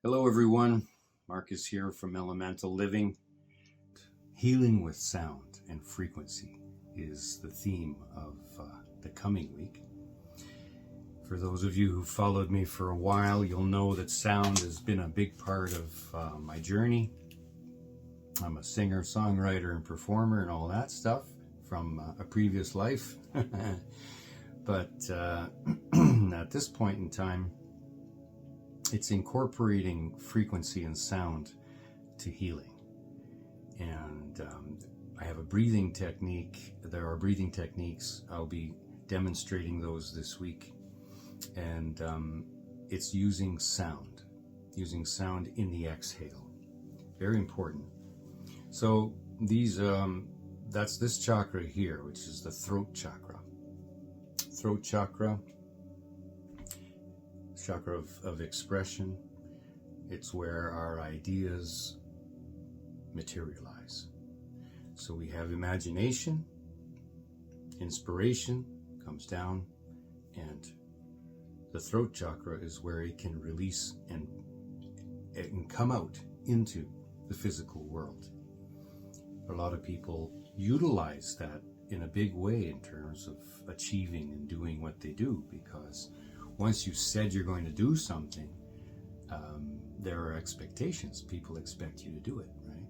Hello everyone, Marcus here from Elemental Living. Healing with sound and frequency is the theme of the coming week. For those of you who followed me for a while, you'll know that sound has been a big part of my journey. I'm a singer, songwriter, and performer and all that stuff from a previous life. But at this point in time, it's incorporating frequency and sound to healing. And I have a breathing technique. There are breathing techniques. I'll be demonstrating those this week. And it's using sound in the exhale. Very important. So that's this chakra here, which is the throat chakra. Throat chakra of expression. It's where our ideas materialize. So we have imagination, inspiration comes down, and the throat chakra is where it can release and come out into the physical world. A lot of people utilize that in a big way in terms of achieving and doing what they do, because once you said you're going to do something, there are expectations. People expect you to do it, right?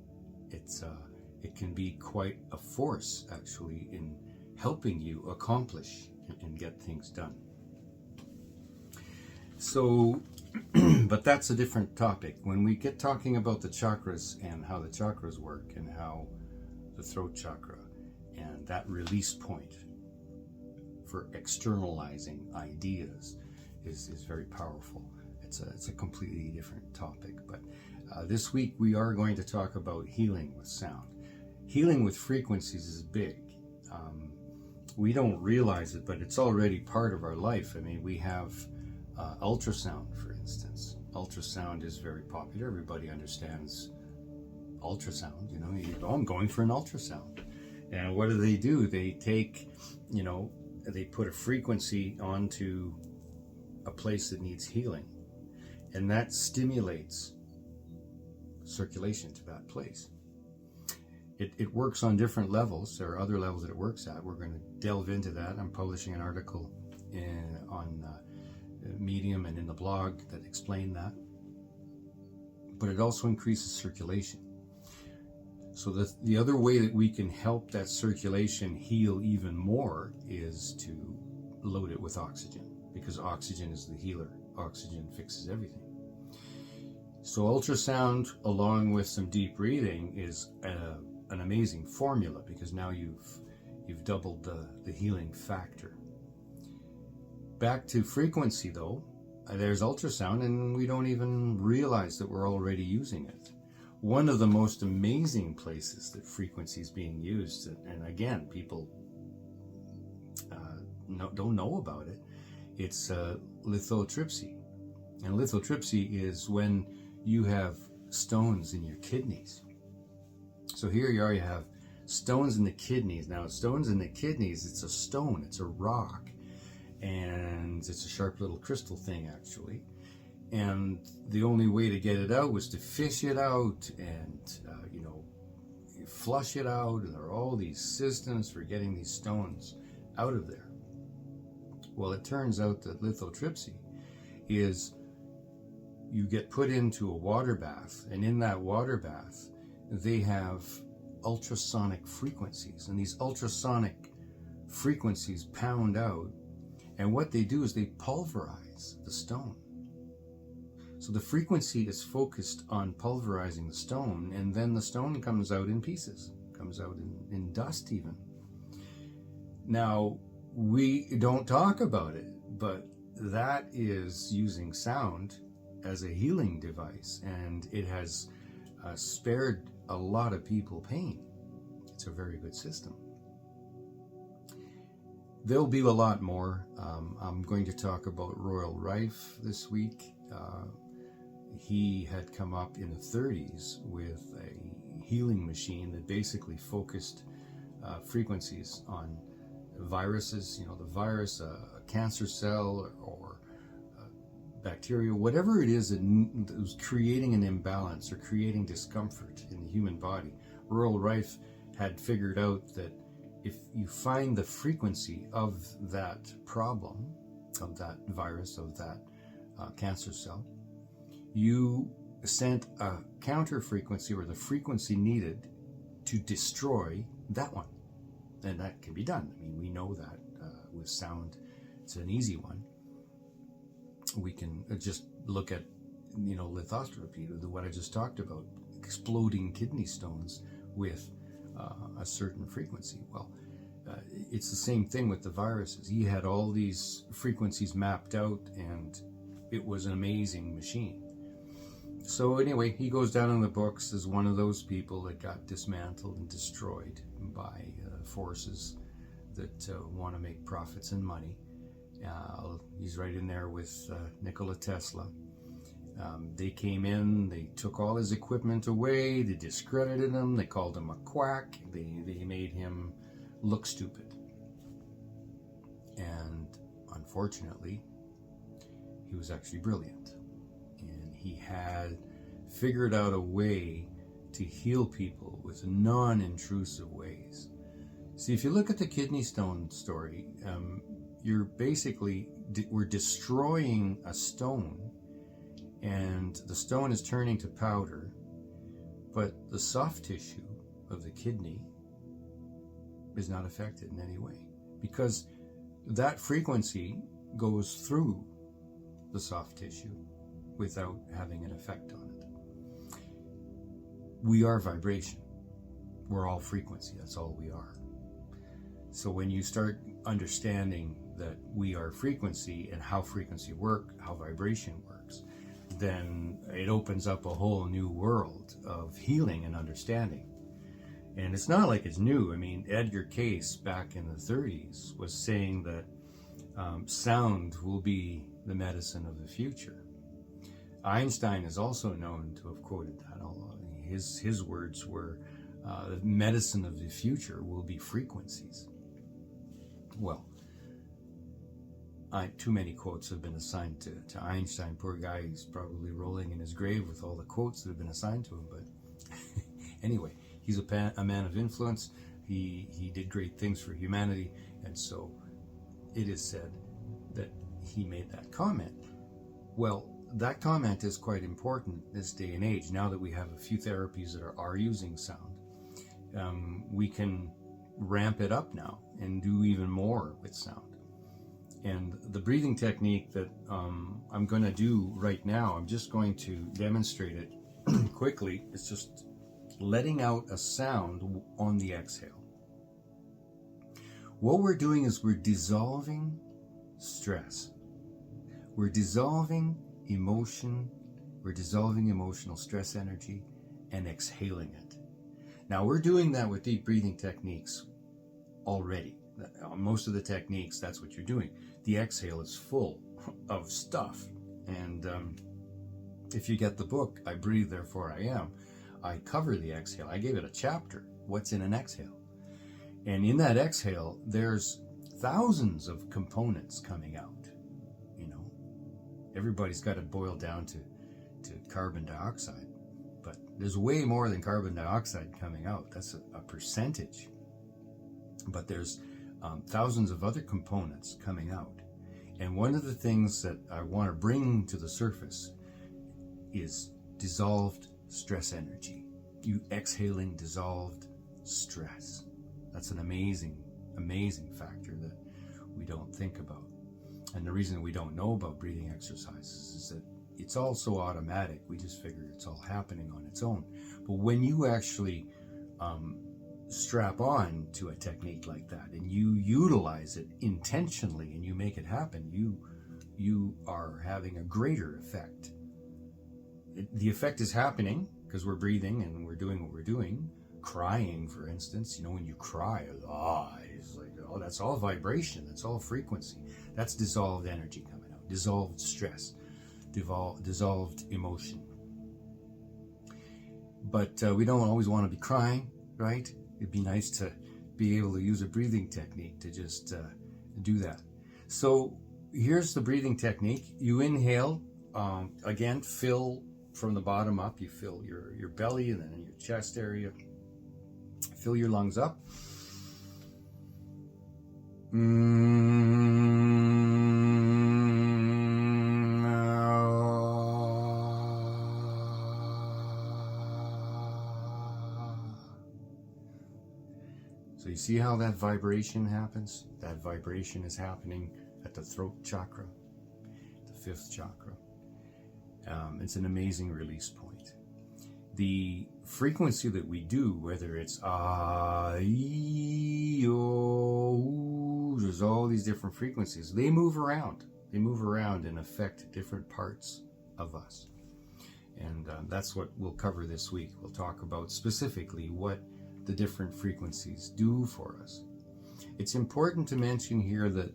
It can be quite a force, actually, in helping you accomplish and get things done. So, but that's a different topic. When we get talking about the chakras and how the chakras work and how the throat chakra and that release point for externalizing ideas is very powerful. It's a completely different topic, but this week we are going to talk about healing with sound. Healing with frequencies is big. We don't realize it, but it's already part of our life. I mean, we have ultrasound, for instance. Ultrasound is very popular. Everybody understands ultrasound. I'm going for an ultrasound. And what do? They take, they put a frequency onto a place that needs healing, and that stimulates circulation to that place. It works on different levels. There are other levels that it works at. We're going to delve into that. I'm publishing an article on Medium and in the blog that explain that. But it also increases circulation. So the other way that we can help that circulation heal even more is to load it with oxygen, because oxygen is the healer. Oxygen fixes everything. So ultrasound, along with some deep breathing, is an amazing formula, because now you've doubled the healing factor. Back to frequency, though, there's ultrasound, and we don't even realize that we're already using it. One of the most amazing places that frequency is being used, and again, people don't know about it, it's lithotripsy. And lithotripsy is when you have stones in your kidneys. So here you are, you have stones in the kidneys. Now, stones in the kidneys, it's a stone, it's a rock, and it's a sharp little crystal thing, actually. And the only way to get it out was to fish it out and, flush it out. And there are all these systems for getting these stones out of there. Well, it turns out that lithotripsy is you get put into a water bath, and in that water bath, they have ultrasonic frequencies, and these ultrasonic frequencies pound out, and what they do is they pulverize the stone. So the frequency is focused on pulverizing the stone, and then the stone comes out in pieces, comes out in dust even. Now, we don't talk about it, but that is using sound as a healing device, and it has spared a lot of people pain. It's a very good system. There'll be a lot more. I'm going to talk about Royal Rife this week. He had come up in the 30s with a healing machine that basically focused frequencies on viruses, the virus, a cancer cell, or bacteria, whatever it is that was creating an imbalance or creating discomfort in the human body. Earl Rife had figured out that if you find the frequency of that problem, of that virus, of that cancer cell, you sent a counter frequency or the frequency needed to destroy that one. And that can be done. I mean, we know that with sound. It's an easy one. We can just look at, lithoscopy, what I just talked about, exploding kidney stones with a certain frequency. Well, it's the same thing with the viruses. He had all these frequencies mapped out, and it was an amazing machine. So anyway, he goes down in the books as one of those people that got dismantled and destroyed by forces that want to make profits and money. He's right in there with Nikola Tesla. They came in, they took all his equipment away, they discredited him, they called him a quack, they made him look stupid. And unfortunately, he was actually brilliant. And he had figured out a way to heal people with non-intrusive ways. See, if you look at the kidney stone story, we're destroying a stone, and the stone is turning to powder, but the soft tissue of the kidney is not affected in any way, because that frequency goes through the soft tissue without having an effect on it. We are vibration. We're all frequency. That's all we are. So when you start understanding that we are frequency and how frequency works, how vibration works, then it opens up a whole new world of healing and understanding. And it's not like it's new. I mean, Edgar Cayce back in the 30s was saying that sound will be the medicine of the future. Einstein is also known to have quoted that, although his words were, the medicine of the future will be frequencies. Well, too many quotes have been assigned to Einstein. Poor guy, he's probably rolling in his grave with all the quotes that have been assigned to him. But anyway, he's a man of influence. He did great things for humanity, and so it is said that he made that comment. Well, that comment is quite important this day and age. Now that we have a few therapies that are using sound, we can ramp it up now and do even more with sound. And the breathing technique that I'm going to do right now, I'm just going to demonstrate it quickly. It's just letting out a sound on the exhale. What we're doing is we're dissolving stress. We're dissolving emotion. We're dissolving emotional stress energy and exhaling it. Now, we're doing that with deep breathing techniques already. Most of the techniques, that's what you're doing. The exhale is full of stuff. And if you get the book, I Breathe, Therefore I Am, I cover the exhale. I gave it a chapter, What's in an Exhale? And in that exhale, there's thousands of components coming out. Everybody's got it boiled down to carbon dioxide. But there's way more than carbon dioxide coming out. That's a percentage. But there's thousands of other components coming out. And one of the things that I want to bring to the surface is dissolved stress energy. You exhaling dissolved stress. That's an amazing, amazing factor that we don't think about. And the reason we don't know about breathing exercises is that it's all so automatic. We just figure it's all happening on its own. But when you actually strap on to a technique like that and you utilize it intentionally and you make it happen, you are having a greater effect. The effect is happening because we're breathing and we're doing what we're doing. Crying, for instance, when you cry, it's like, that's all vibration, that's all frequency. That's dissolved energy coming out, dissolved stress, dissolved emotion. But we don't always want to be crying, right? It'd be nice to be able to use a breathing technique to just do that. So here's the breathing technique. You inhale again, fill from the bottom up. You fill your belly and then your chest area. Fill your lungs up. So you see how that vibration happens? That vibration is happening at the throat chakra, the fifth chakra. It's an amazing release point. The frequency that we do, whether it's there's all these different frequencies. They move around. They move around and affect different parts of us. And that's what we'll cover this week. We'll talk about specifically what the different frequencies do for us. It's important to mention here that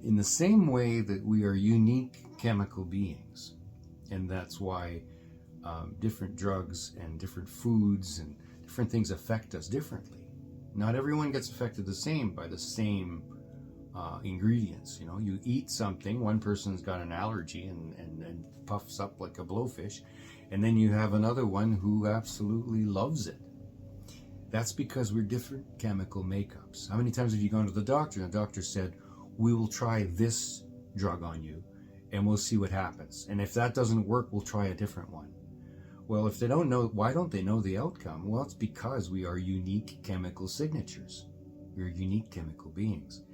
in the same way that we are unique chemical beings, and that's why different drugs and different foods and different things affect us differently. Not everyone gets affected the same by the same ingredients. You know, you eat something, one person's got an allergy and puffs up like a blowfish, and then you have another one who absolutely loves it. That's because we're different chemical makeups. How many times have you gone to the doctor and the doctor said, we will try this drug on you and we'll see what happens. And if that doesn't work, we'll try a different one. Well, if they don't know, why don't they know the outcome? Well, it's because we are unique chemical signatures. We're unique chemical beings.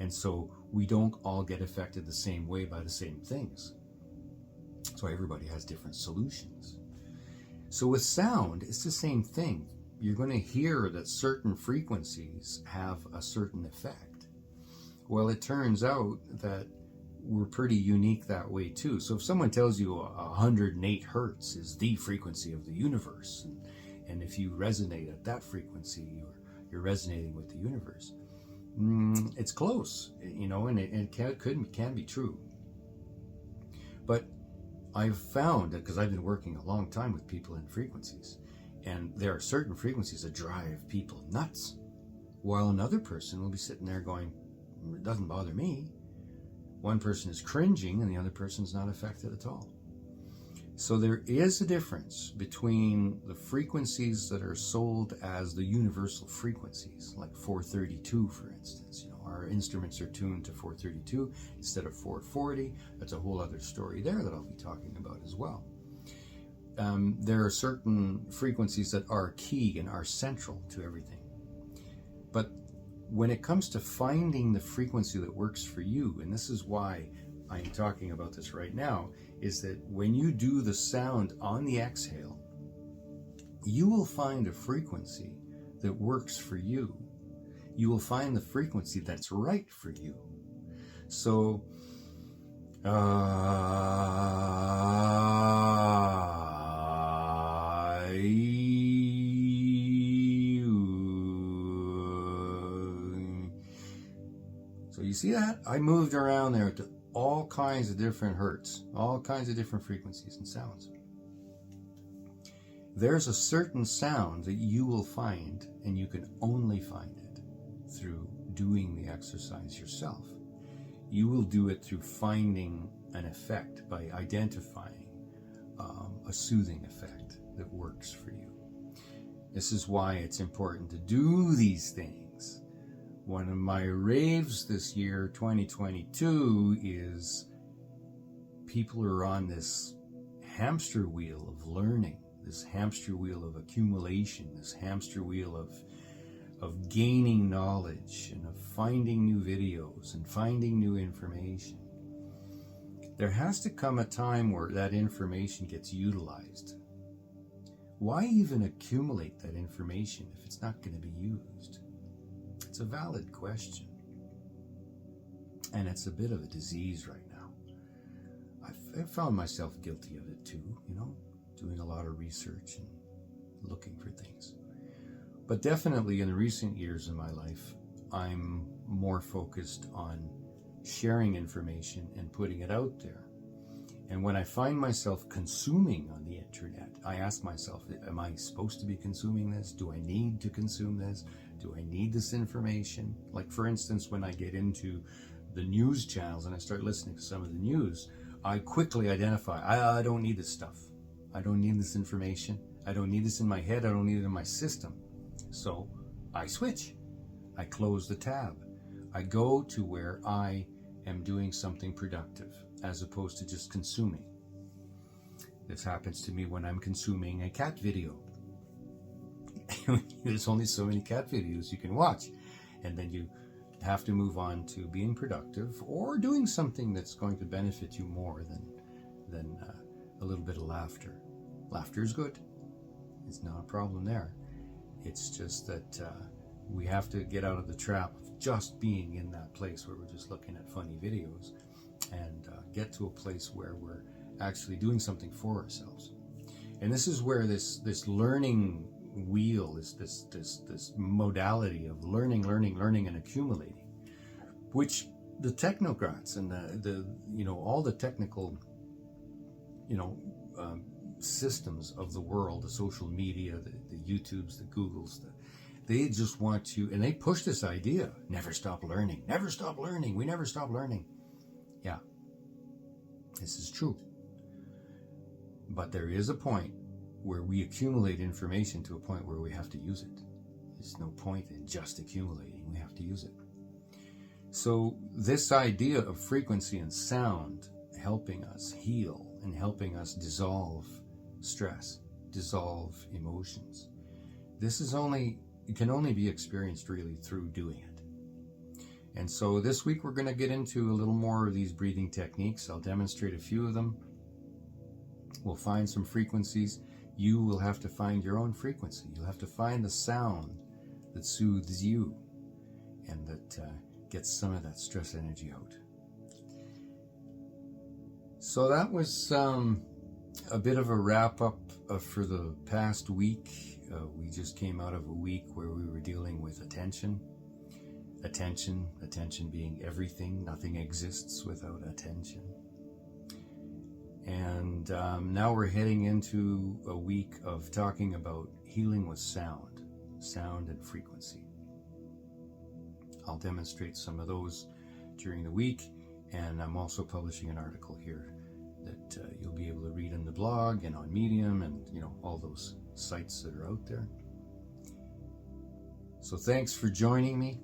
And so we don't all get affected the same way by the same things. So everybody has different solutions. So with sound, it's the same thing. You're going to hear that certain frequencies have a certain effect. Well, it turns out that we're pretty unique that way too. So if someone tells you 108 hertz is the frequency of the universe, and if you resonate at that frequency, you're resonating with the universe, it's close, you know, and it can be true. But I've found that, because I've been working a long time with people in frequencies, and there are certain frequencies that drive people nuts, while another person will be sitting there going, it doesn't bother me. One person is cringing and the other person's not affected at all. So there is a difference between the frequencies that are sold as the universal frequencies, like 432, for instance. You know, our instruments are tuned to 432 instead of 440. That's a whole other story there that I'll be talking about as well. There are certain frequencies that are key and are central to everything. But when it comes to finding the frequency that works for you, and this is why I'm talking about this right now, is that when you do the sound on the exhale, you will find a frequency that works for you. You will find the frequency that's right for you. So, so you see that? I moved around there to all kinds of different hertz, all kinds of different frequencies and sounds. There's a certain sound that you will find, and you can only find it through doing the exercise yourself. You will do it through finding an effect by identifying a soothing effect that works for you. This is why it's important to do these things. One of my raves this year, 2022, is people are on this hamster wheel of learning, this hamster wheel of accumulation, this hamster wheel of gaining knowledge and of finding new videos and finding new information. There has to come a time where that information gets utilized. Why even accumulate that information if it's not going to be used? It's a valid question. And it's a bit of a disease right now. I've found myself guilty of it too, you know, doing a lot of research and looking for things. But definitely in the recent years of my life, I'm more focused on sharing information and putting it out there. And when I find myself consuming on the internet, I ask myself, am I supposed to be consuming this? Do I need to consume this? Do I need this information? Like, for instance, when I get into the news channels and I start listening to some of the news, I quickly identify, I don't need this stuff. I don't need this information. I don't need this in my head. I don't need it in my system. So I switch. I close the tab. I go to where I am doing something productive as opposed to just consuming. This happens to me when I'm consuming a cat video. There's only so many cat videos you can watch, and then you have to move on to being productive or doing something that's going to benefit you more than a little bit of laughter. Laughter is good. It's not a problem there. It's just that we have to get out of the trap of just being in that place where we're just looking at funny videos, and get to a place where we're actually doing something for ourselves. And this is where this learning wheel, this modality of learning, and accumulating, which the technocrats and the all the technical systems of the world, the social media, the YouTubes, the Googles, they just want to, and they push this idea: never stop learning, we never stop learning. Yeah, this is true. But there is a point where we accumulate information to a point where we have to use it. There's no point in just accumulating, we have to use it. So this idea of frequency and sound helping us heal and helping us dissolve stress, dissolve emotions, it can only be experienced really through doing it. And so this week we're going to get into a little more of these breathing techniques. I'll demonstrate a few of them. We'll find some frequencies. You will have to find your own frequency. You'll have to find the sound that soothes you and that gets some of that stress energy out. So that was a bit of a wrap-up for the past week. We just came out of a week where we were dealing with attention being everything. Nothing exists without attention. And now we're heading into a week of talking about healing with sound and frequency. I'll demonstrate some of those during the week, and I'm also publishing an article here that you'll be able to read in the blog and on Medium and all those sites that are out there. So thanks for joining me.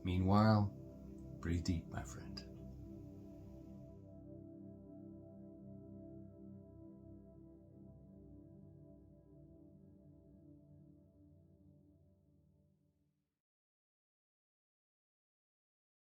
Meanwhile, breathe deep, my friend.